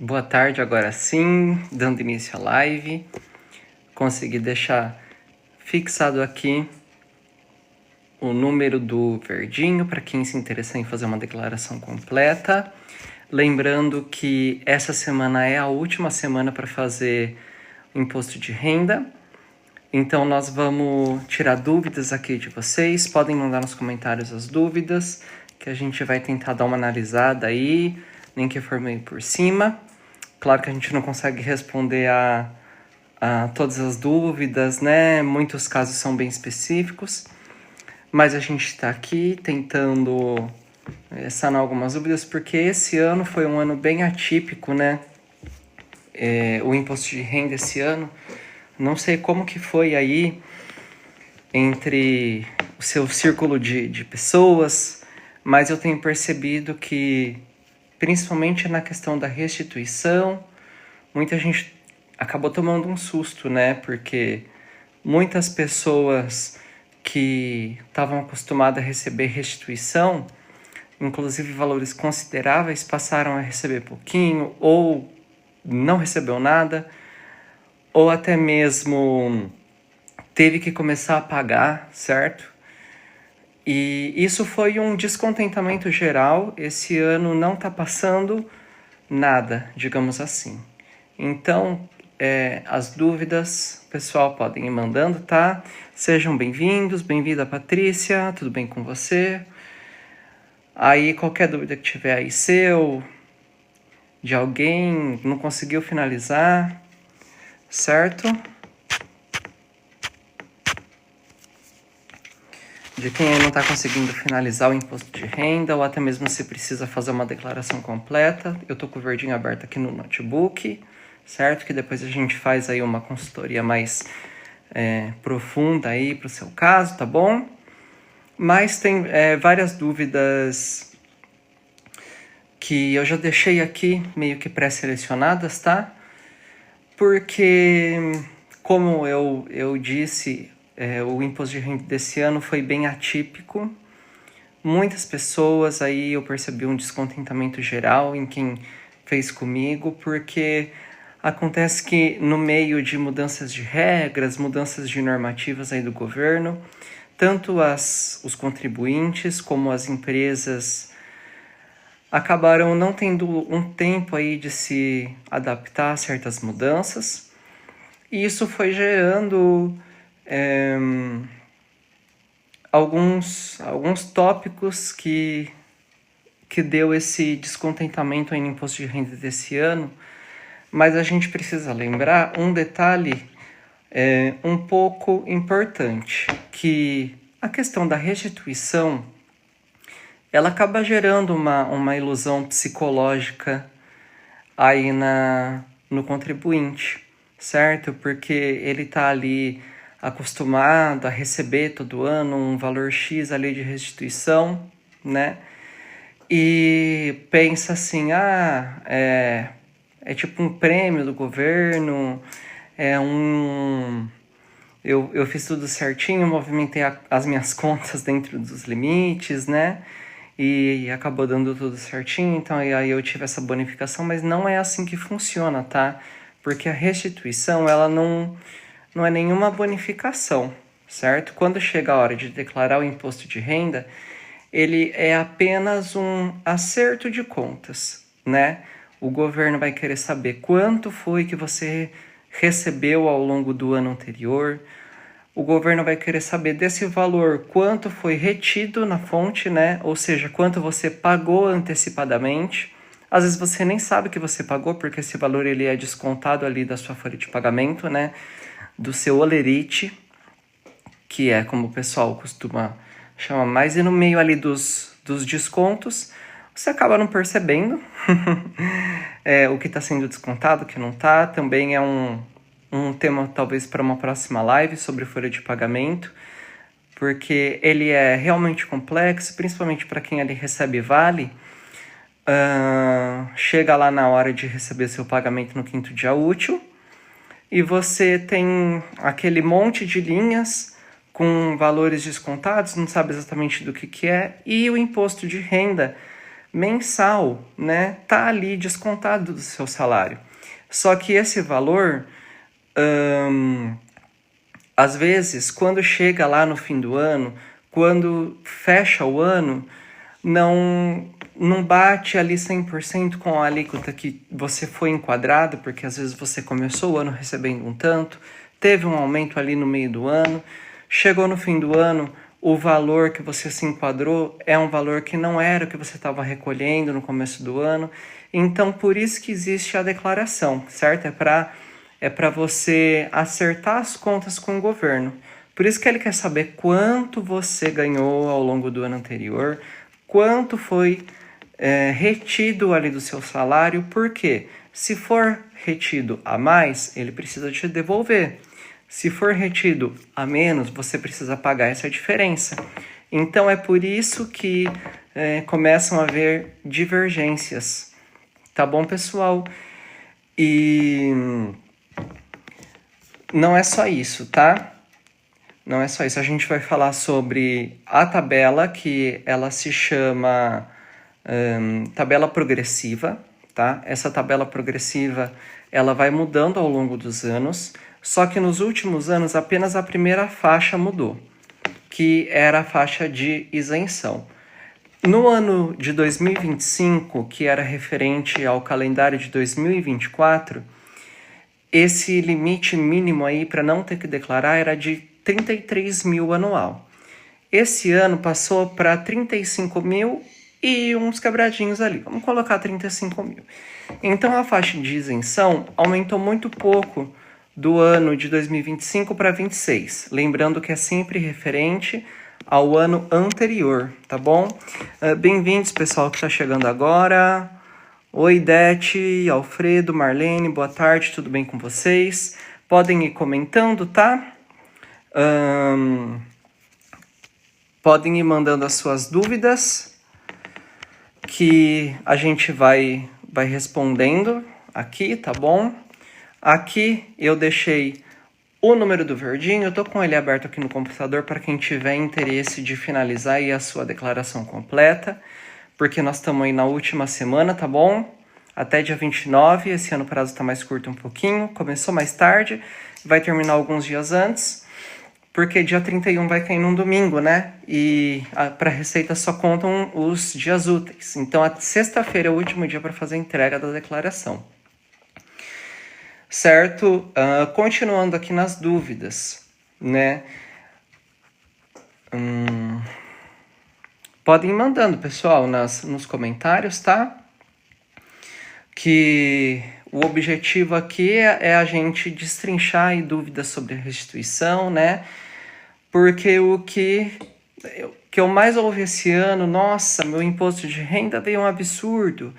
Boa tarde, agora sim, dando início à live. Consegui deixar fixado aqui o número do verdinho para quem se interessar em fazer uma declaração completa. Lembrando que essa semana é a última semana para fazer o imposto de renda. Então nós vamos tirar dúvidas aqui de vocês. Podem mandar nos comentários as dúvidas, que a gente vai tentar dar uma analisada aí, nem que for meio por cima. Claro que a gente não consegue responder a todas as dúvidas, né? Muitos casos são bem específicos, mas a gente está aqui tentando sanar algumas dúvidas, porque esse ano foi um ano bem atípico, né? O imposto de renda esse ano, não sei como que foi aí entre o seu círculo de pessoas, mas eu tenho percebido que, principalmente na questão da restituição, muita gente acabou tomando um susto, né? Porque muitas pessoas que estavam acostumadas a receber restituição, inclusive valores consideráveis, passaram a receber pouquinho, ou não recebeu nada, ou até mesmo teve que começar a pagar, certo? E isso foi um descontentamento geral. Esse ano não está passando nada, digamos assim. Então, as dúvidas, pessoal, podem ir mandando, tá? Sejam bem-vindos, bem-vinda Patrícia, tudo bem com você? Aí, qualquer dúvida que tiver aí seu, de alguém, não conseguiu finalizar, certo? De quem não está conseguindo finalizar o imposto de renda, ou até mesmo se precisa fazer uma declaração completa. Eu tô com o verdinho aberto aqui no notebook, certo? Que depois a gente faz aí uma consultoria mais profunda aí para o seu caso, tá bom? Mas tem várias dúvidas que eu já deixei aqui meio que pré-selecionadas, tá? Porque, como eu disse, o imposto de renda desse ano foi bem atípico. Muitas pessoas, aí eu percebi um descontentamento geral em quem fez comigo, porque acontece que no meio de mudanças de regras, mudanças de normativas aí do governo, tanto os contribuintes como as empresas acabaram não tendo um tempo aí de se adaptar a certas mudanças, e isso foi gerando alguns tópicos que deu esse descontentamento aí no imposto de renda desse ano. Mas a gente precisa lembrar um detalhe um pouco importante, que a questão da restituição, ela acaba gerando uma ilusão psicológica aí no contribuinte, certo? Porque ele está ali acostumado a receber todo ano um valor X ali de restituição, né? E pensa assim, é tipo um prêmio do governo, eu fiz tudo certinho, movimentei as minhas contas dentro dos limites, né? E acabou dando tudo certinho, então aí eu tive essa bonificação, mas não é assim que funciona, tá? Porque a restituição, ela não é nenhuma bonificação, certo? Quando chega a hora de declarar o imposto de renda, ele é apenas um acerto de contas, né? O governo vai querer saber quanto foi que você recebeu ao longo do ano anterior. O governo vai querer saber desse valor quanto foi retido na fonte, né? Ou seja, quanto você pagou antecipadamente. Às vezes você nem sabe que você pagou, porque esse valor ele é descontado ali da sua folha de pagamento, né? Do seu olerite, que é como o pessoal costuma chamar mais, e no meio ali dos descontos, você acaba não percebendo o que está sendo descontado, o que não está. Também é um tema talvez para uma próxima live sobre folha de pagamento, porque ele é realmente complexo, principalmente para quem ali recebe vale. Chega lá na hora de receber seu pagamento no 5º dia útil, e você tem aquele monte de linhas com valores descontados, não sabe exatamente do que é, e o imposto de renda mensal, né, tá ali descontado do seu salário. Só que esse valor, às vezes, quando chega lá no fim do ano, quando fecha o ano, não bate ali 100% com a alíquota que você foi enquadrado, porque às vezes você começou o ano recebendo um tanto, teve um aumento ali no meio do ano, chegou no fim do ano, o valor que você se enquadrou é um valor que não era o que você estava recolhendo no começo do ano. Então, por isso que existe a declaração, certo? É para você acertar as contas com o governo. Por isso que ele quer saber quanto você ganhou ao longo do ano anterior, quanto foi retido ali do seu salário, porque se for retido a mais, ele precisa te devolver. Se for retido a menos, você precisa pagar essa diferença. Então é por isso que começam a haver divergências. Tá bom, pessoal? E não é só isso, tá? Não é só isso. A gente vai falar sobre a tabela, que ela se chama tabela progressiva, tá? Essa tabela progressiva, ela vai mudando ao longo dos anos, só que nos últimos anos apenas a primeira faixa mudou, que era a faixa de isenção. No ano de 2025, que era referente ao calendário de 2024, esse limite mínimo aí para não ter que declarar era de 33 mil anual. Esse ano passou para 35 mil e uns quebradinhos ali. Vamos colocar 35 mil. Então a faixa de isenção aumentou muito pouco do ano de 2025 para 2026. Lembrando que é sempre referente ao ano anterior, tá bom? Bem-vindos, pessoal que está chegando agora. Oi, Dete, Alfredo, Marlene, boa tarde, tudo bem com vocês? Podem ir comentando, tá? Podem ir mandando as suas dúvidas, que a gente vai respondendo aqui, tá bom? Aqui eu deixei o número do verdinho, eu tô com ele aberto aqui no computador para quem tiver interesse de finalizar aí a sua declaração completa, porque nós estamos aí na última semana, tá bom? Até dia 29, esse ano o prazo está mais curto um pouquinho, começou mais tarde, vai terminar alguns dias antes, porque dia 31 vai cair num domingo, né? E para a Receita só contam os dias úteis. Então, a sexta-feira é o último dia para fazer a entrega da declaração. Certo? Continuando aqui nas dúvidas, né? Podem ir mandando, pessoal, nos comentários, tá? Que o objetivo aqui é a gente destrinchar aí dúvidas sobre a restituição, né? Porque o que eu mais ouvi esse ano, nossa, meu imposto de renda veio um absurdo,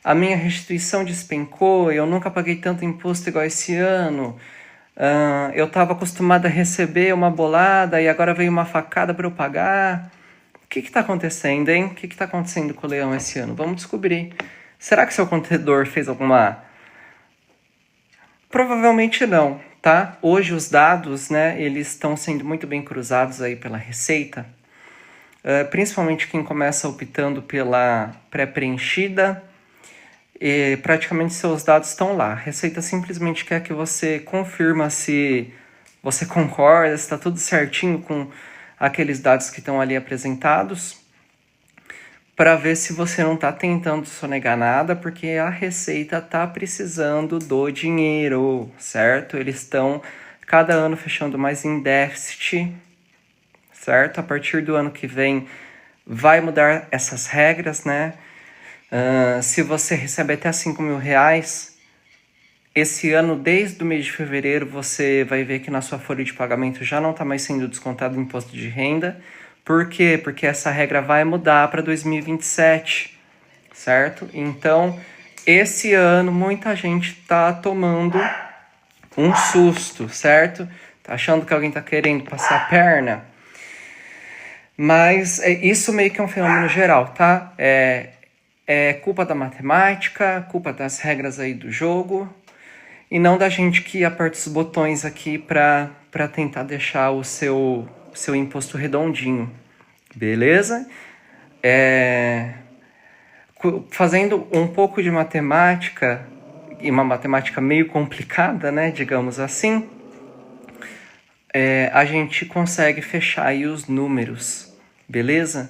a minha restituição despencou, eu nunca paguei tanto imposto igual esse ano, eu estava acostumada a receber uma bolada e agora veio uma facada para eu pagar. O que está acontecendo, hein? O que está acontecendo com o leão esse ano? Vamos descobrir. Será que seu contador fez alguma... Provavelmente não, tá? Hoje os dados, né, eles estão sendo muito bem cruzados aí pela Receita, principalmente quem começa optando pela pré-preenchida, e praticamente seus dados estão lá. A Receita simplesmente quer que você confirma se você concorda, se está tudo certinho com aqueles dados que estão ali apresentados, para ver se você não está tentando sonegar nada, porque a Receita está precisando do dinheiro, certo? Eles estão cada ano fechando mais em déficit, certo? A partir do ano que vem vai mudar essas regras, né? Se você recebe até 5 mil reais, esse ano, desde o mês de fevereiro, você vai ver que na sua folha de pagamento já não está mais sendo descontado o imposto de renda. Por quê? Porque essa regra vai mudar para 2027, certo? Então, esse ano, muita gente está tomando um susto, certo? Tá achando que alguém está querendo passar a perna. Mas isso meio que é um fenômeno geral, tá? É culpa da matemática, culpa das regras aí do jogo, e não da gente que aperta os botões aqui para tentar deixar o seu imposto redondinho, beleza? fazendo um pouco de matemática, e uma matemática meio complicada, né, digamos assim, a gente consegue fechar aí os números, beleza?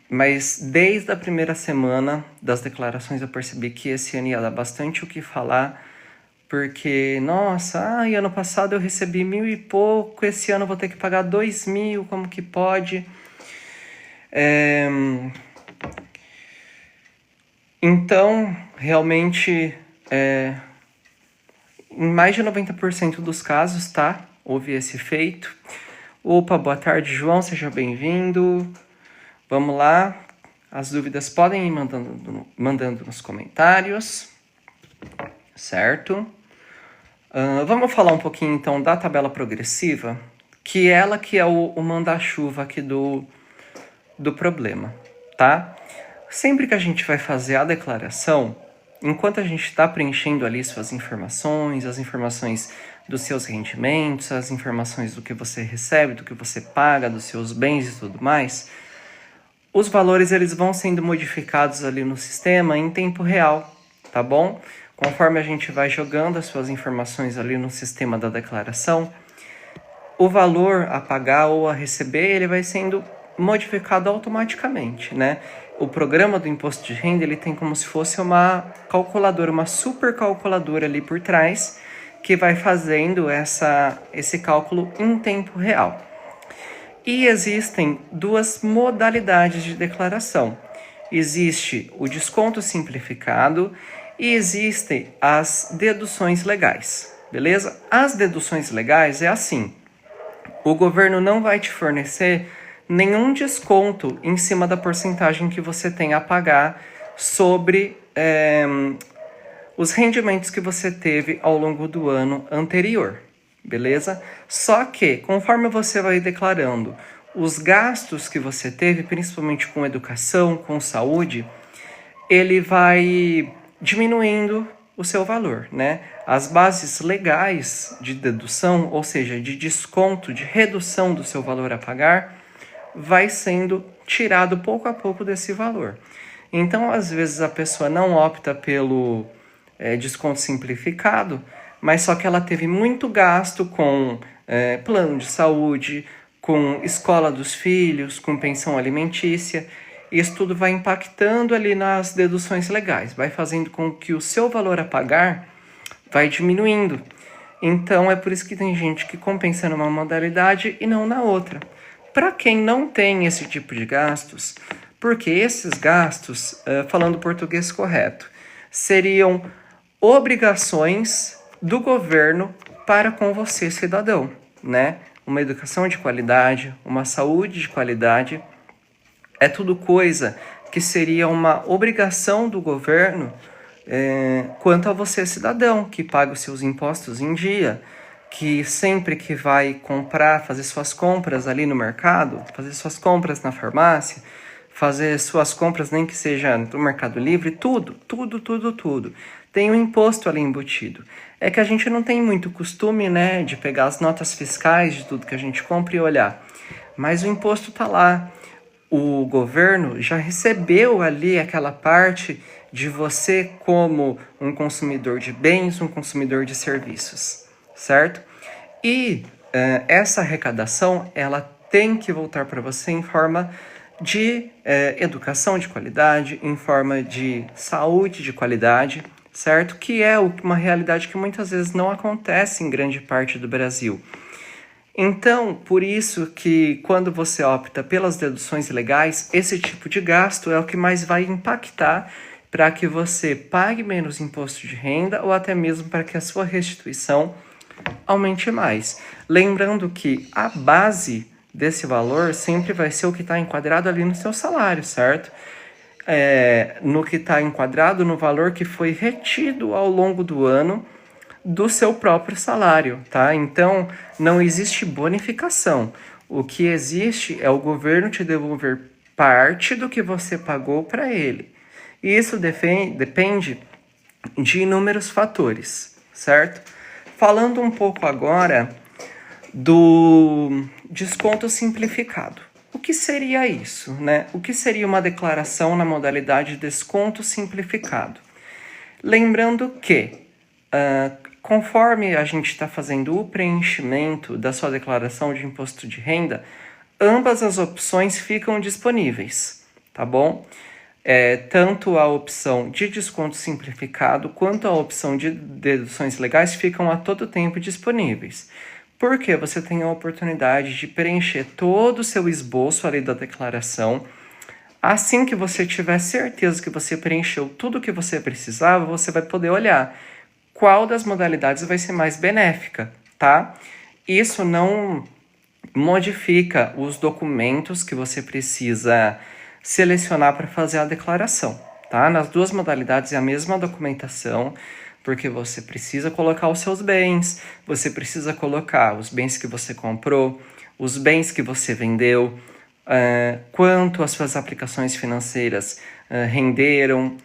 Mas desde a primeira semana das declarações eu percebi que esse ano ia dar bastante o que falar, porque, nossa, ano passado eu recebi 1.000 e pouco, esse ano eu vou ter que pagar 2.000, como que pode? Então, realmente, em mais de 90% dos casos, tá? Houve esse efeito. Opa, boa tarde, João, seja bem-vindo. Vamos lá. As dúvidas podem ir mandando nos comentários, certo? Vamos falar um pouquinho, então, da tabela progressiva, que ela que é o manda-chuva aqui do problema, tá? Sempre que a gente vai fazer a declaração, enquanto a gente está preenchendo ali suas informações, as informações dos seus rendimentos, as informações do que você recebe, do que você paga, dos seus bens e tudo mais, os valores eles vão sendo modificados ali no sistema em tempo real, tá bom? Conforme a gente vai jogando as suas informações ali no sistema da declaração, o valor a pagar ou a receber, ele vai sendo modificado automaticamente, né? O programa do imposto de renda, ele tem como se fosse uma calculadora, uma super calculadora ali por trás, que vai fazendo esse cálculo em tempo real. E existem duas modalidades de declaração. Existe o desconto simplificado e existem as deduções legais, beleza? As deduções legais é assim: o governo não vai te fornecer nenhum desconto em cima da porcentagem que você tem a pagar sobre os rendimentos que você teve ao longo do ano anterior, beleza? Só que, conforme você vai declarando os gastos que você teve, principalmente com educação, com saúde, ele vai diminuindo o seu valor, né? As bases legais de dedução, ou seja, de desconto, de redução do seu valor a pagar, vai sendo tirado pouco a pouco desse valor. Então, às vezes, a pessoa não opta pelo desconto simplificado, mas só que ela teve muito gasto com plano de saúde, com escola dos filhos, com pensão alimentícia. Isso tudo vai impactando ali nas deduções legais, vai fazendo com que o seu valor a pagar vai diminuindo. Então, é por isso que tem gente que compensa numa modalidade e não na outra. Para quem não tem esse tipo de gastos, porque esses gastos, falando português correto, seriam obrigações do governo para com você, cidadão, né? Uma educação de qualidade, uma saúde de qualidade, é tudo coisa que seria uma obrigação do governo quanto a você, cidadão, que paga os seus impostos em dia, que sempre que vai comprar, fazer suas compras ali no mercado, fazer suas compras na farmácia, fazer suas compras nem que seja no Mercado Livre, tudo. Tem um imposto ali embutido. É que a gente não tem muito costume, né, de pegar as notas fiscais de tudo que a gente compra e olhar. Mas o imposto tá lá. O governo já recebeu ali aquela parte de você como um consumidor de bens, um consumidor de serviços, certo? E essa arrecadação, ela tem que voltar para você em forma de educação de qualidade, em forma de saúde de qualidade, certo? Que é uma realidade que muitas vezes não acontece em grande parte do Brasil. Então, por isso que quando você opta pelas deduções legais, esse tipo de gasto é o que mais vai impactar para que você pague menos imposto de renda ou até mesmo para que a sua restituição aumente mais. Lembrando que a base desse valor sempre vai ser o que está enquadrado ali no seu salário, certo? No que está enquadrado no valor que foi retido ao longo do ano do seu próprio salário, tá? Então, não existe bonificação. O que existe é o governo te devolver parte do que você pagou para ele. E isso depende de inúmeros fatores, certo? Falando um pouco agora do desconto simplificado. O que seria isso, né? O que seria uma declaração na modalidade desconto simplificado? Lembrando que, conforme a gente está fazendo o preenchimento da sua declaração de imposto de renda, ambas as opções ficam disponíveis, tá bom? Tanto a opção de desconto simplificado quanto a opção de deduções legais ficam a todo tempo disponíveis. Porque você tem a oportunidade de preencher todo o seu esboço ali da declaração. Assim que você tiver certeza que você preencheu tudo o que você precisava, você vai poder olhar qual das modalidades vai ser mais benéfica, tá? Isso não modifica os documentos que você precisa selecionar para fazer a declaração, tá? Nas duas modalidades é a mesma documentação, porque você precisa colocar os seus bens, você precisa colocar os bens que você comprou, os bens que você vendeu, quanto as suas aplicações financeiras renderam,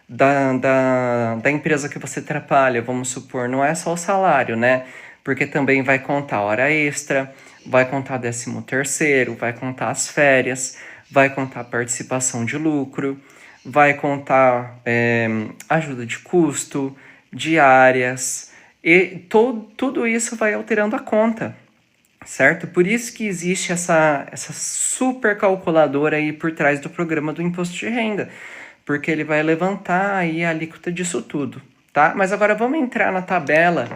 da empresa que você trabalha, vamos supor, não é só o salário, né? Porque também vai contar hora extra, vai contar 13º, vai contar as férias, vai contar participação de lucro, vai contar ajuda de custo, diárias, e tudo isso vai alterando a conta, certo? Por isso que existe essa super calculadora aí por trás do programa do imposto de renda, porque ele vai levantar aí a alíquota disso tudo, tá? Mas agora vamos entrar na tabela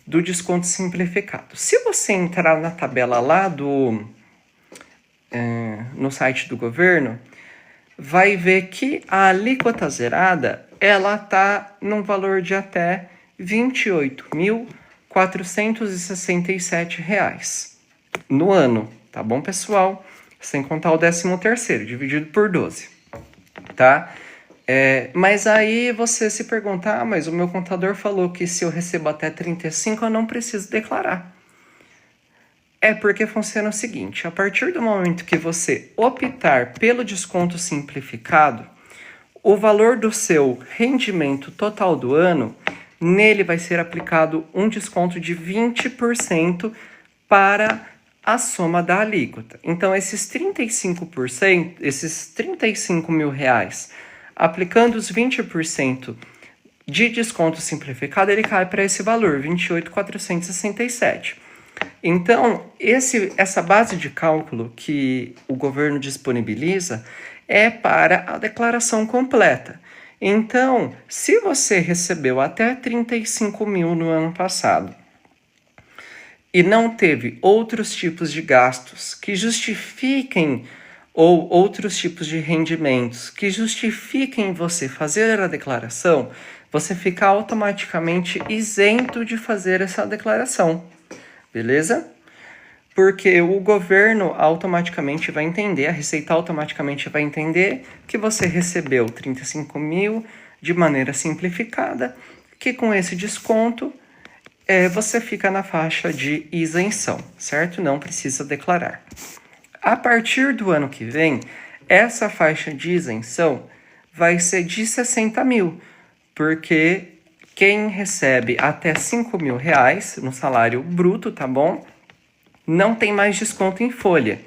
do desconto simplificado. Se você entrar na tabela lá no site do governo, vai ver que a alíquota zerada, ela tá num valor de até R$ 28.467 no ano, tá bom, pessoal? Sem contar o 13º, dividido por 12, tá? Mas aí você se pergunta, mas o meu contador falou que se eu recebo até 35 eu não preciso declarar. É porque funciona o seguinte, a partir do momento que você optar pelo desconto simplificado, o valor do seu rendimento total do ano, nele vai ser aplicado um desconto de 20% para a soma da alíquota. Então, esses 35%, esses R$ 35.000, aplicando os 20% de desconto simplificado, ele cai para esse valor, R$ 28.467. Então, essa base de cálculo que o governo disponibiliza é para a declaração completa. Então, se você recebeu até 35 mil no ano passado e não teve outros tipos de gastos que justifiquem, ou outros tipos de rendimentos que justifiquem você fazer a declaração, você fica automaticamente isento de fazer essa declaração. Beleza? Porque o governo automaticamente vai entender, a Receita automaticamente vai entender que você recebeu 35 mil de maneira simplificada, que com esse desconto você fica na faixa de isenção, certo? Não precisa declarar. A partir do ano que vem, essa faixa de isenção vai ser de 60 mil, porque quem recebe até R$ 5.000 no salário bruto, tá bom? Não tem mais desconto em folha.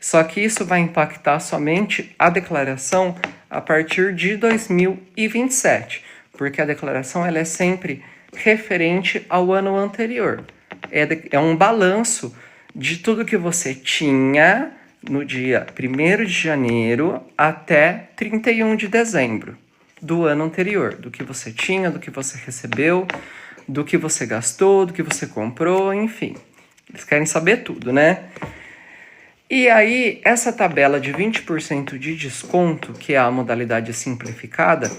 Só que isso vai impactar somente a declaração a partir de 2027, porque a declaração ela é sempre referente ao ano anterior. É um balanço de tudo que você tinha no dia 1º de janeiro até 31 de dezembro do ano anterior, do que você tinha, do que você recebeu, do que você gastou, do que você comprou, enfim. Eles querem saber tudo, né? E aí, essa tabela de 20% de desconto, que é a modalidade simplificada,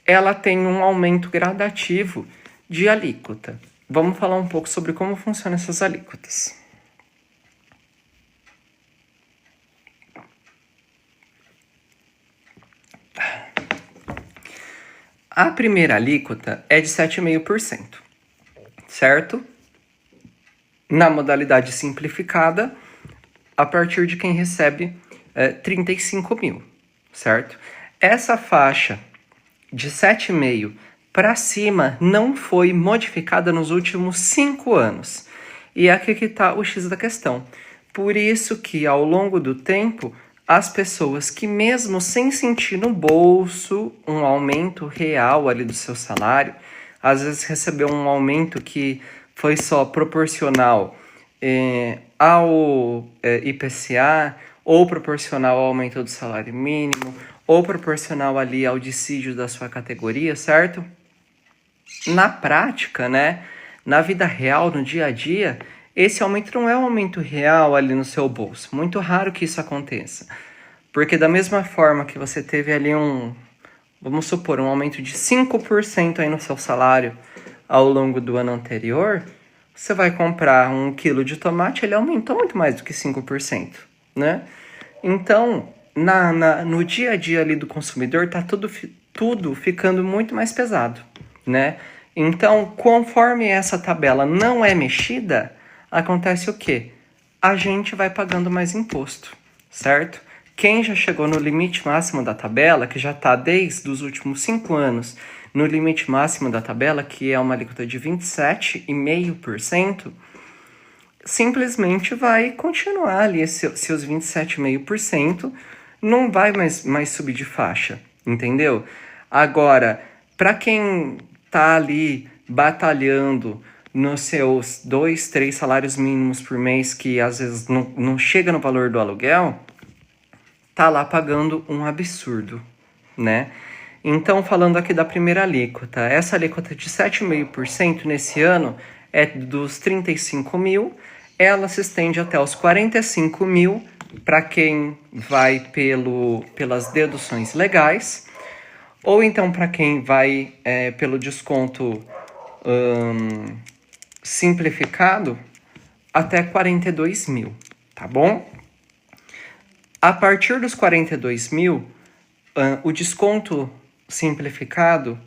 ela tem um aumento gradativo de alíquota. Vamos falar um pouco sobre como funcionam essas alíquotas. A primeira alíquota é de 7,5%, certo? Na modalidade simplificada, a partir de quem recebe 35 mil, certo? Essa faixa de 7,5% para cima não foi modificada nos últimos 5 anos. E é aqui que está o X da questão. Por isso que, ao longo do tempo, as pessoas que mesmo sem sentir no bolso um aumento real ali do seu salário, às vezes recebeu um aumento que foi só proporcional ao IPCA, ou proporcional ao aumento do salário mínimo, ou proporcional ali ao dissídio da sua categoria, certo? Na prática, né, na vida real, no dia a dia, esse aumento não é um aumento real ali no seu bolso. Muito raro que isso aconteça. Porque da mesma forma que você teve ali vamos supor, um aumento de 5% aí no seu salário ao longo do ano anterior, você vai comprar 1 quilo de tomate, ele aumentou muito mais do que 5%, né? Então, no dia a dia ali do consumidor, tá tudo ficando muito mais pesado, né? Então, conforme essa tabela não é mexida, acontece o quê? A gente vai pagando mais imposto, certo? Quem já chegou no limite máximo da tabela, que já está desde os últimos 5 anos no limite máximo da tabela, que é uma alíquota de 27,5%, simplesmente vai continuar ali seus 27,5%, não vai mais subir de faixa, entendeu? Agora, para quem tá ali batalhando nos seus 2, 3 salários mínimos por mês, que às vezes não chega no valor do aluguel, tá lá pagando um absurdo, né? Então, falando aqui da primeira alíquota, essa alíquota de 7,5% nesse ano é dos 35 mil, ela se estende até os 45 mil para quem vai pelas deduções legais, ou então para quem vai pelo desconto simplificado até 42 mil, tá bom? A partir dos 42 mil, o desconto simplificado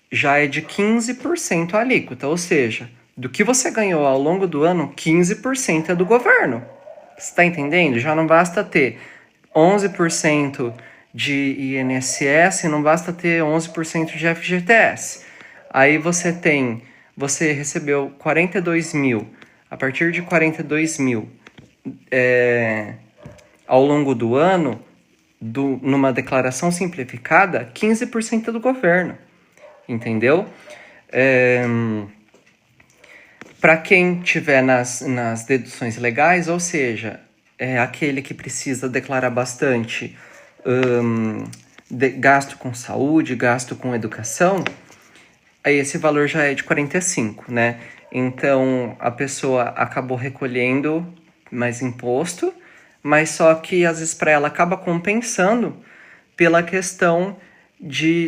já é de 15% a alíquota, ou seja, do que você ganhou ao longo do ano, 15% é do governo. Você está entendendo? Já não basta ter 11% de INSS, não basta ter 11% de FGTS. Aí você recebeu 42 mil, a partir de 42 mil, ao longo do ano, numa declaração simplificada, 15% é do governo, entendeu? Para quem tiver nas deduções legais, ou seja, aquele que precisa declarar bastante gasto com saúde, gasto com educação, aí esse valor já é de 45, né? Então, a pessoa acabou recolhendo mais imposto, mas só que às vezes para ela acaba compensando pela questão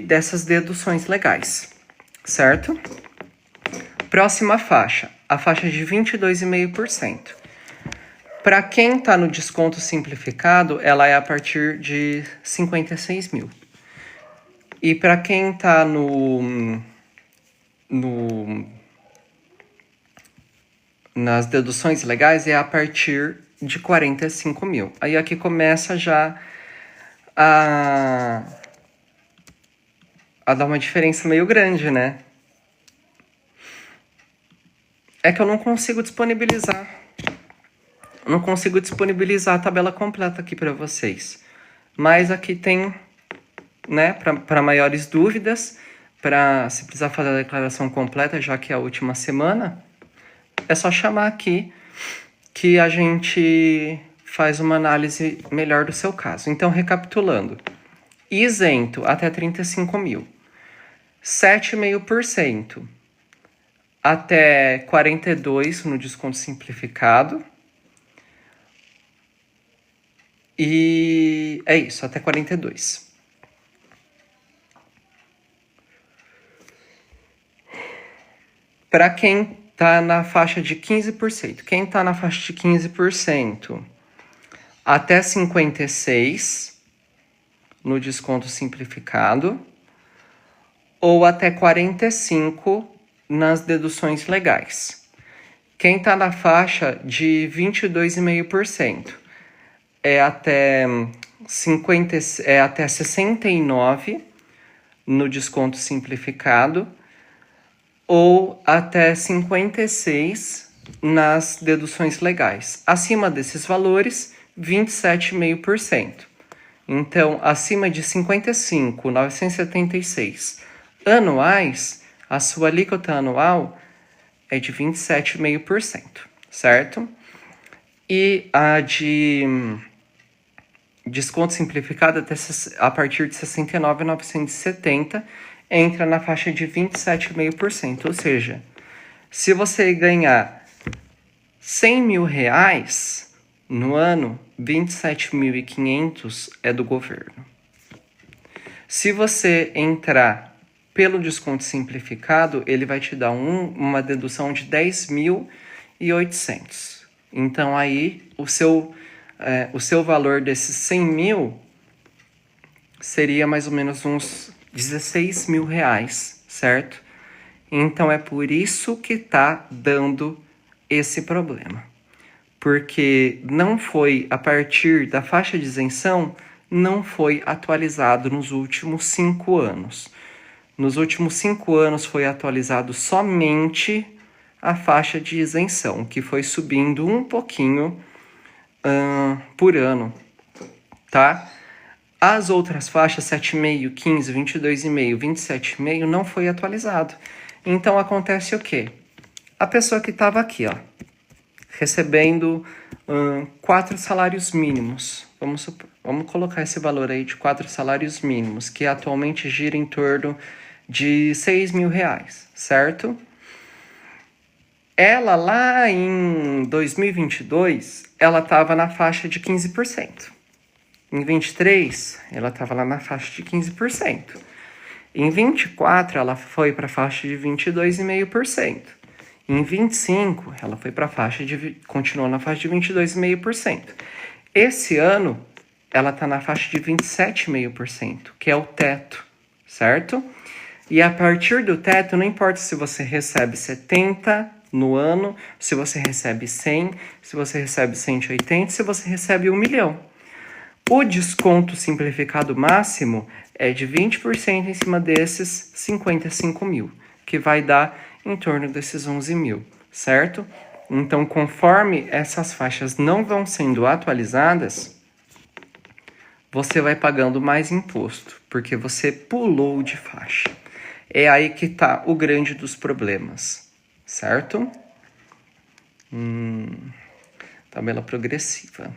dessas deduções legais, certo? Próxima faixa, a faixa de 22,5%. Para quem está no desconto simplificado, ela é a partir de 56 mil. E para quem está nas deduções legais, é a partir de 45 mil. Aí aqui começa já a dar uma diferença meio grande, né? É que eu não consigo disponibilizar. A tabela completa aqui para vocês. Mas aqui tem, né, para maiores dúvidas, para se precisar fazer a declaração completa, já que é a última semana, é só chamar aqui que a gente faz uma análise melhor do seu caso. Então, recapitulando. Isento até 35 mil. 7,5% até 42 no desconto simplificado. E é isso, até 42. Para quem está na faixa de 15%. Quem está na faixa de 15%, até 56 no desconto simplificado, ou até 45 nas deduções legais. Quem está na faixa de 22,5% é até 69 no desconto simplificado, ou até 56 nas deduções legais. Acima desses valores, 27,5%. Então, acima de 55.976 anuais, a sua alíquota anual é de 27,5%, certo? E a de desconto simplificado a partir de 69.970 entra na faixa de 27,5%. Ou seja, se você ganhar 100 mil reais no ano, 27.500 é do governo. Se você entrar pelo desconto simplificado, ele vai te dar uma dedução de 10.800. Então aí o seu valor desses 100 mil seria mais ou menos uns 16 mil reais, certo? Então é por isso que está dando esse problema. Porque não foi, a partir da faixa de isenção, não foi atualizado nos últimos 5 anos. Nos últimos 5 anos foi atualizado somente a faixa de isenção, que foi subindo um pouquinho por ano, tá? As outras faixas, 7,5, 15, 22,5, 27,5, não foi atualizado. Então acontece o quê? A pessoa que estava aqui, ó, recebendo 4 salários mínimos, vamos colocar esse valor aí de 4 salários mínimos, que atualmente gira em torno de 6 mil reais, certo? Ela lá em 2022, ela estava na faixa de 15%. Em 23, ela estava lá na faixa de 15%. Em 24, ela foi para a faixa de 22,5%. Em 25, ela foi para a faixa continuou na faixa de 22,5%. Esse ano, ela está na faixa de 27,5%, que é o teto, certo? E a partir do teto, não importa se você recebe 70 no ano, se você recebe 100, se você recebe 180, se você recebe 1 milhão. O desconto simplificado máximo é de 20% em cima desses 55 mil, que vai dar em torno desses 11 mil, certo? Então, conforme essas faixas não vão sendo atualizadas, você vai pagando mais imposto, porque você pulou de faixa. É aí que está o grande dos problemas, certo? Tabela progressiva.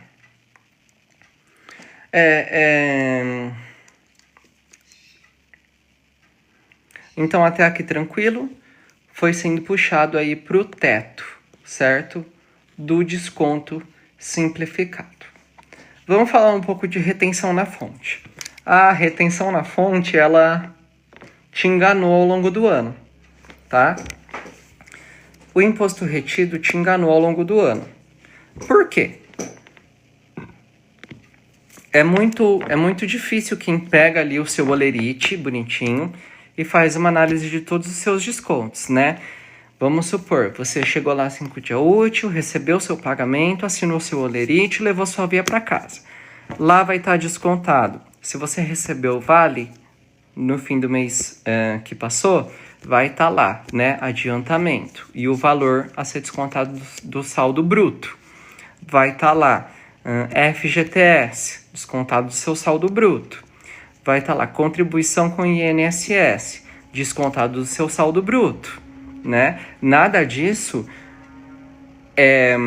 Então, até aqui tranquilo, foi sendo puxado aí para o teto, certo? Do desconto simplificado. Vamos falar um pouco de retenção na fonte. A retenção na fonte, ela te enganou ao longo do ano, tá? O imposto retido te enganou ao longo do ano. Por quê? É muito difícil quem pega ali o seu olerite bonitinho e faz uma análise de todos os seus descontos, né? Vamos supor, você chegou lá 5 dias útil, recebeu seu pagamento, assinou seu olerite e levou sua via para casa. Lá vai estar descontado. Se você recebeu o vale no fim do mês que passou, vai estar lá, né? Adiantamento. E o valor a ser descontado do saldo bruto. Vai estar lá. FGTS, descontado do seu saldo bruto. Vai estar lá, contribuição com INSS, descontado do seu saldo bruto, né? Nada disso é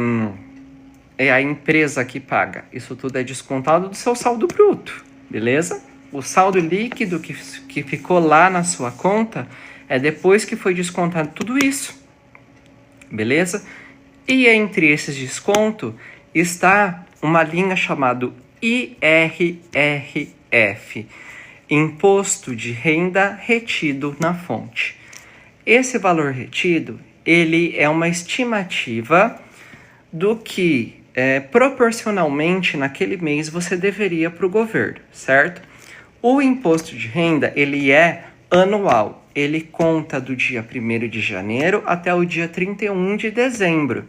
a empresa que paga. Isso tudo é descontado do seu saldo bruto, beleza? O saldo líquido que ficou lá na sua conta é depois que foi descontado tudo isso, beleza? E entre esses descontos está uma linha chamada IRRF, Imposto de Renda Retido na Fonte. Esse valor retido, ele é uma estimativa do que proporcionalmente naquele mês você deveria para o governo, certo? O imposto de renda, ele é anual, ele conta do dia 1º de janeiro até o dia 31 de dezembro.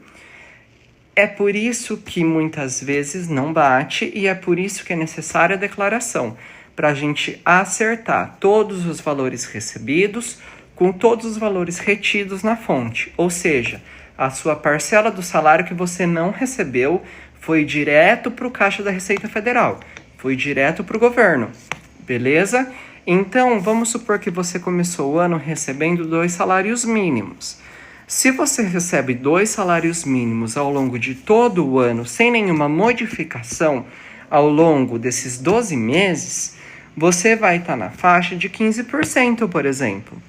É por isso que muitas vezes não bate e é por isso que é necessária a declaração, para a gente acertar todos os valores recebidos com todos os valores retidos na fonte. Ou seja, A sua parcela do salário que você não recebeu foi direto para o caixa da Receita Federal, foi direto para o governo, beleza? Então, vamos supor que você começou o ano recebendo 2 salários mínimos. Se você recebe 2 salários mínimos ao longo de todo o ano, sem nenhuma modificação ao longo desses 12 meses, você vai estar na faixa de 15%, por exemplo.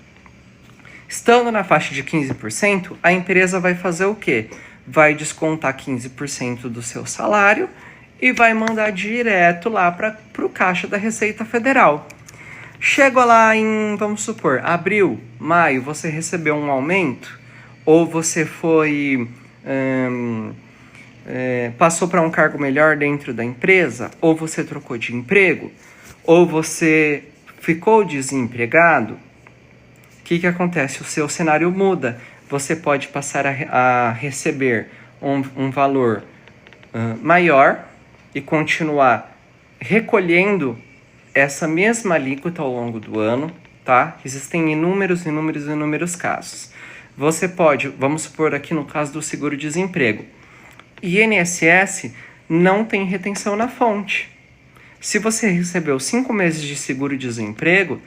Estando na faixa de 15%, a empresa vai fazer o quê? Vai descontar 15% do seu salário e vai mandar direto lá para o caixa da Receita Federal. Chegou lá em, vamos supor, abril, maio, você recebeu um aumento, ou você passou para um cargo melhor dentro da empresa, ou você trocou de emprego, ou você ficou desempregado, o que acontece? O seu cenário muda. Você pode passar a receber um valor maior e continuar recolhendo essa mesma alíquota ao longo do ano, tá? Existem inúmeros casos. Você pode, vamos supor aqui no caso do seguro-desemprego, INSS não tem retenção na fonte. Se você recebeu 5 meses de seguro-desemprego,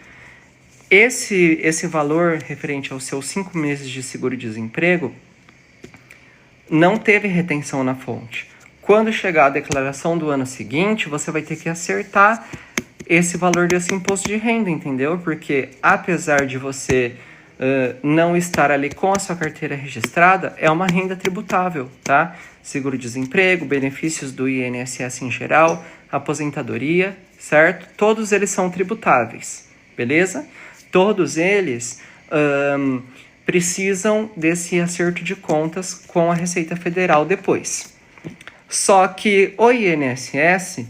esse valor referente aos seus 5 meses de seguro-desemprego não teve retenção na fonte. Quando chegar a declaração do ano seguinte, você vai ter que acertar esse valor desse imposto de renda, entendeu? Porque apesar de você não estar ali com a sua carteira registrada, é uma renda tributável, tá? Seguro-desemprego, benefícios do INSS em geral, aposentadoria, certo? Todos eles são tributáveis, beleza? Todos eles precisam desse acerto de contas com a Receita Federal depois. Só que o INSS,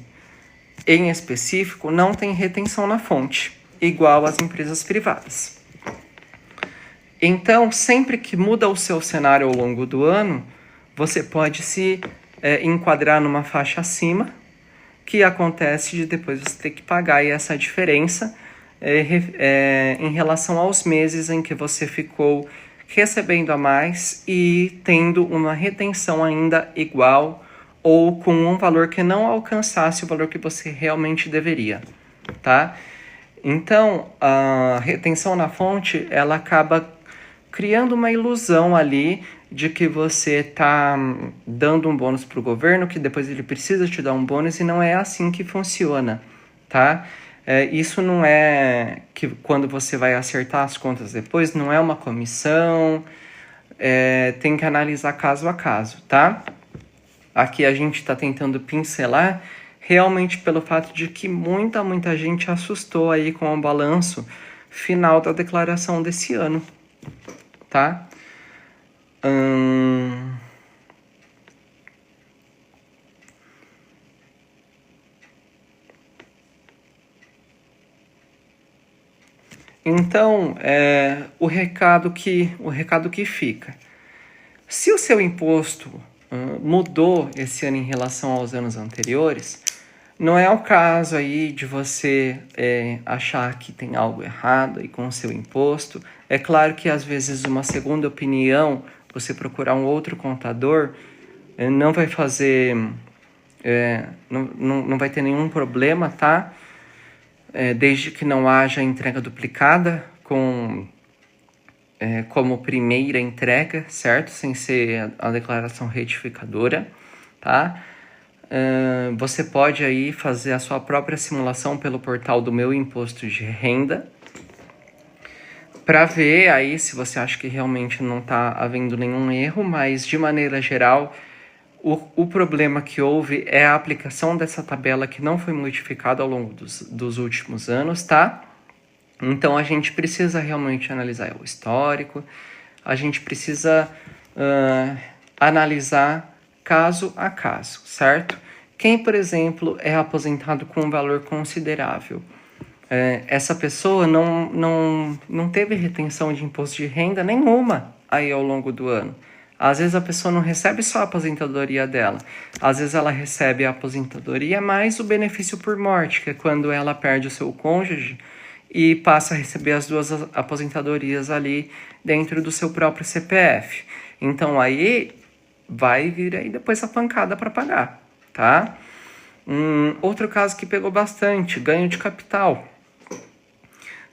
em específico, não tem retenção na fonte, igual às empresas privadas. Então, sempre que muda o seu cenário ao longo do ano, você pode se enquadrar numa faixa acima, que acontece de depois você ter que pagar essa diferença em relação aos meses em que você ficou recebendo a mais e tendo uma retenção ainda igual ou com um valor que não alcançasse o valor que você realmente deveria, tá? Então, a retenção na fonte, ela acaba criando uma ilusão ali de que você está dando um bônus para o governo, que depois ele precisa te dar um bônus, e não é assim que funciona, tá? Isso não é que quando você vai acertar as contas depois, não é uma comissão, tem que analisar caso a caso, tá? Aqui a gente está tentando pincelar realmente pelo fato de que muita gente assustou aí com o balanço final da declaração desse ano, tá? Então, o recado que fica. Se o seu imposto mudou esse ano em relação aos anos anteriores, não é o caso aí de você achar que tem algo errado aí com o seu imposto. É claro que às vezes uma segunda opinião, você procurar um outro contador, não vai fazer, não vai ter nenhum problema, tá? Desde que não haja entrega duplicada como primeira entrega, certo? Sem ser a declaração retificadora, tá? Você pode aí fazer a sua própria simulação pelo portal do Meu Imposto de Renda, para ver aí se você acha que realmente não está havendo nenhum erro, mas de maneira geral, o problema que houve é a aplicação dessa tabela que não foi modificada ao longo dos últimos anos, tá? Então a gente precisa realmente analisar o histórico, a gente precisa analisar caso a caso, certo? Quem, por exemplo, é aposentado com um valor considerável, essa pessoa não teve retenção de imposto de renda nenhuma aí ao longo do ano. Às vezes a pessoa não recebe só a aposentadoria dela, às vezes ela recebe a aposentadoria mais o benefício por morte, que é quando ela perde o seu cônjuge e passa a receber as duas aposentadorias ali dentro do seu próprio CPF. Então aí vai vir aí depois a pancada para pagar, tá? Outro caso que pegou bastante, ganho de capital.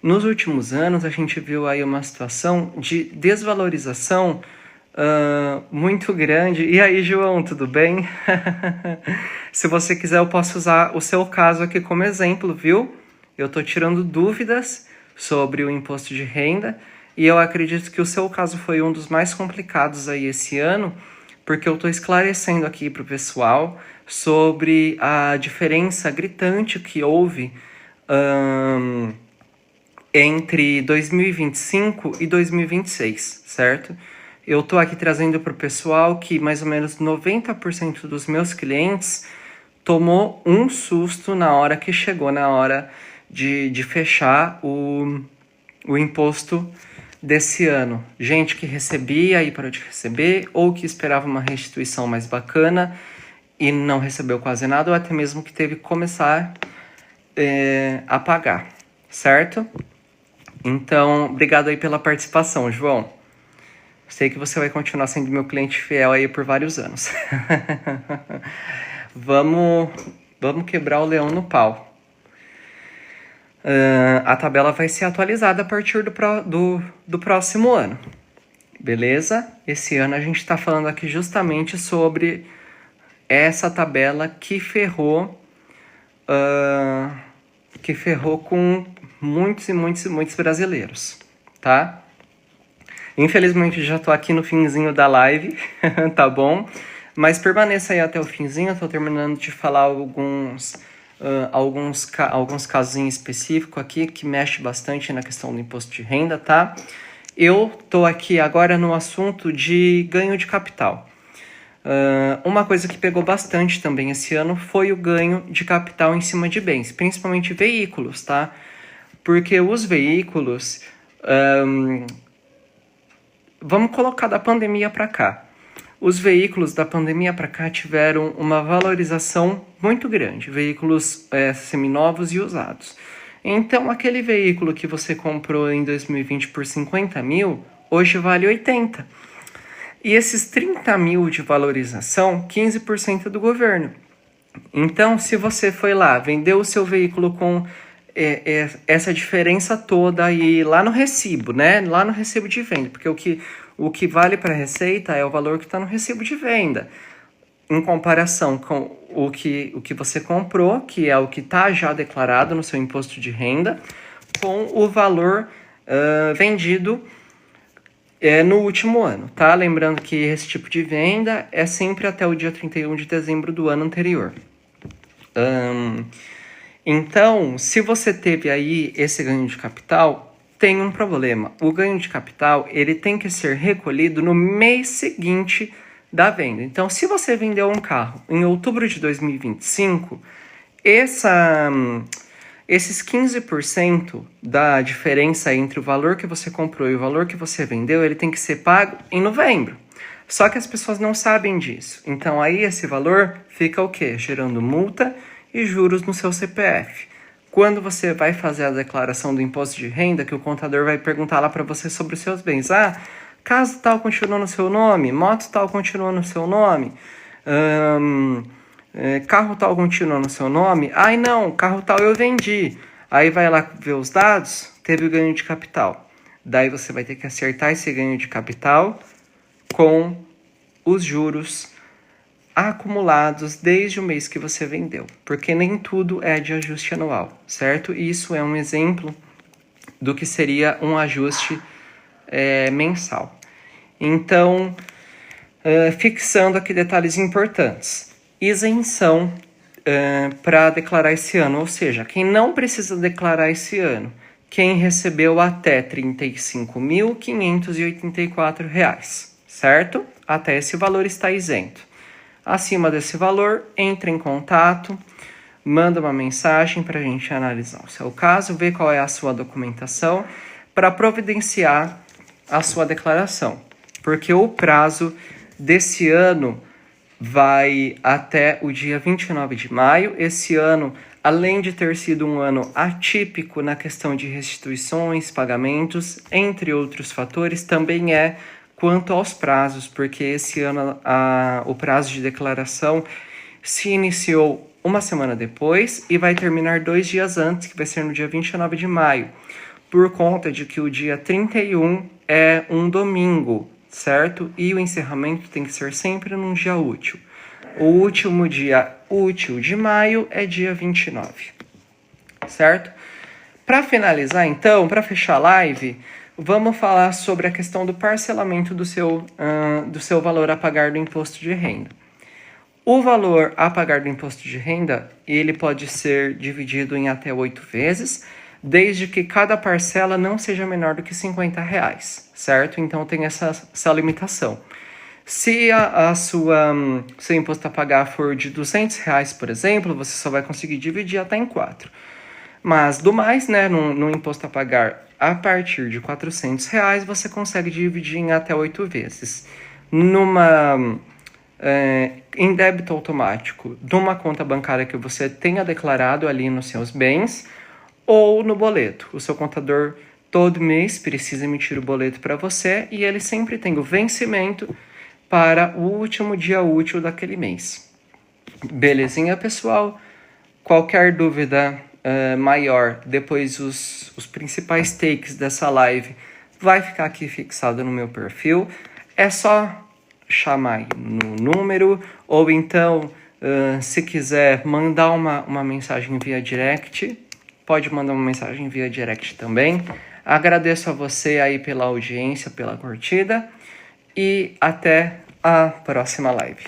Nos últimos anos, a gente viu aí uma situação de desvalorização muito grande. E aí, João, tudo bem? Se você quiser, eu posso usar o seu caso aqui como exemplo, viu? Eu tô tirando dúvidas sobre o imposto de renda e eu acredito que o seu caso foi um dos mais complicados aí esse ano, porque eu tô esclarecendo aqui pro pessoal sobre a diferença gritante que houve entre 2025 e 2026, certo? Eu tô aqui trazendo para o pessoal que mais ou menos 90% dos meus clientes tomou um susto na hora que chegou na hora de fechar o imposto desse ano. Gente que recebia e parou de receber, ou que esperava uma restituição mais bacana e não recebeu quase nada, ou até mesmo que teve que começar a pagar, certo? Então, obrigado aí pela participação, João. Sei que você vai continuar sendo meu cliente fiel aí por vários anos. Vamos quebrar o leão no pau. A tabela vai ser atualizada a partir do próximo ano. Beleza? Esse ano a gente está falando aqui justamente sobre essa tabela que ferrou com muitos e muitos e muitos brasileiros, tá? Infelizmente já tô aqui no finzinho da live, tá bom? Mas permaneça aí até o finzinho, eu tô terminando de falar alguns casos em específico aqui que mexe bastante na questão do imposto de renda, tá? Eu tô aqui agora no assunto de ganho de capital. Uma coisa que pegou bastante também esse ano foi o ganho de capital em cima de bens, principalmente veículos, tá? Porque os veículos, vamos colocar da pandemia para cá. Os veículos da pandemia para cá tiveram uma valorização muito grande, veículos seminovos e usados. Então, aquele veículo que você comprou em 2020 por 50 mil, hoje vale 80. E esses 30 mil de valorização, 15% do governo. Então, se você foi lá, vendeu o seu veículo com essa diferença toda aí lá no recibo, né? Lá no recibo de venda, porque o que vale para a receita é o valor que está no recibo de venda, em comparação com o que você comprou, que é o que está já declarado no seu imposto de renda, com o valor vendido no último ano, tá? Lembrando que esse tipo de venda é sempre até o dia 31 de dezembro do ano anterior. Então, se você teve aí esse ganho de capital, tem um problema. O ganho de capital, ele tem que ser recolhido no mês seguinte da venda. Então, se você vendeu um carro em outubro de 2025, esses 15% da diferença entre o valor que você comprou e o valor que você vendeu, ele tem que ser pago em novembro. Só que as pessoas não sabem disso. Então, aí esse valor fica o quê? Gerando multa e juros no seu CPF. Quando você vai fazer a declaração do imposto de renda, que o contador vai perguntar lá para você sobre os seus bens. Casa tal continua no seu nome, moto tal continua no seu nome, carro tal continua no seu nome. Ai não, carro tal eu vendi. Aí vai lá ver os dados, teve o ganho de capital. Daí você vai ter que acertar esse ganho de capital com os juros acumulados desde o mês que você vendeu, porque nem tudo é de ajuste anual, certo? E isso é um exemplo do que seria um ajuste mensal. Então, fixando aqui detalhes importantes. Isenção para declarar esse ano, ou seja, quem não precisa declarar esse ano, quem recebeu até R$ 35.584, certo? Até esse valor está isento. Acima desse valor, entre em contato, manda uma mensagem para a gente analisar o seu caso, ver qual é a sua documentação para providenciar a sua declaração. Porque o prazo desse ano vai até o dia 29 de maio. Esse ano, além de ter sido um ano atípico na questão de restituições, pagamentos, entre outros fatores, também é quanto aos prazos, porque esse ano o prazo de declaração se iniciou uma semana depois e vai terminar 2 dias antes, que vai ser no dia 29 de maio, por conta de que o dia 31 é um domingo, certo? E o encerramento tem que ser sempre num dia útil. O último dia útil de maio é dia 29, certo? Para finalizar, então, para fechar a live, vamos falar sobre a questão do parcelamento do seu valor a pagar do imposto de renda. O valor a pagar do imposto de renda, ele pode ser dividido em até 8 vezes, desde que cada parcela não seja menor do que R$50, certo? Então tem essa limitação. Se seu imposto a pagar for de R$200, por exemplo, você só vai conseguir dividir até em 4. Mas do mais, né, no imposto a pagar a partir de R$400, você consegue dividir em até 8 vezes. Em débito automático de uma conta bancária que você tenha declarado ali nos seus bens, ou no boleto. O seu contador todo mês precisa emitir o boleto para você e ele sempre tem o vencimento para o último dia útil daquele mês. Belezinha, pessoal? Qualquer dúvida maior, depois os principais takes dessa live vai ficar aqui fixado no meu perfil. É só chamar no número, ou então, se quiser mandar uma mensagem via direct, pode mandar uma mensagem via direct também. Agradeço a você aí pela audiência, pela curtida, e até a próxima live.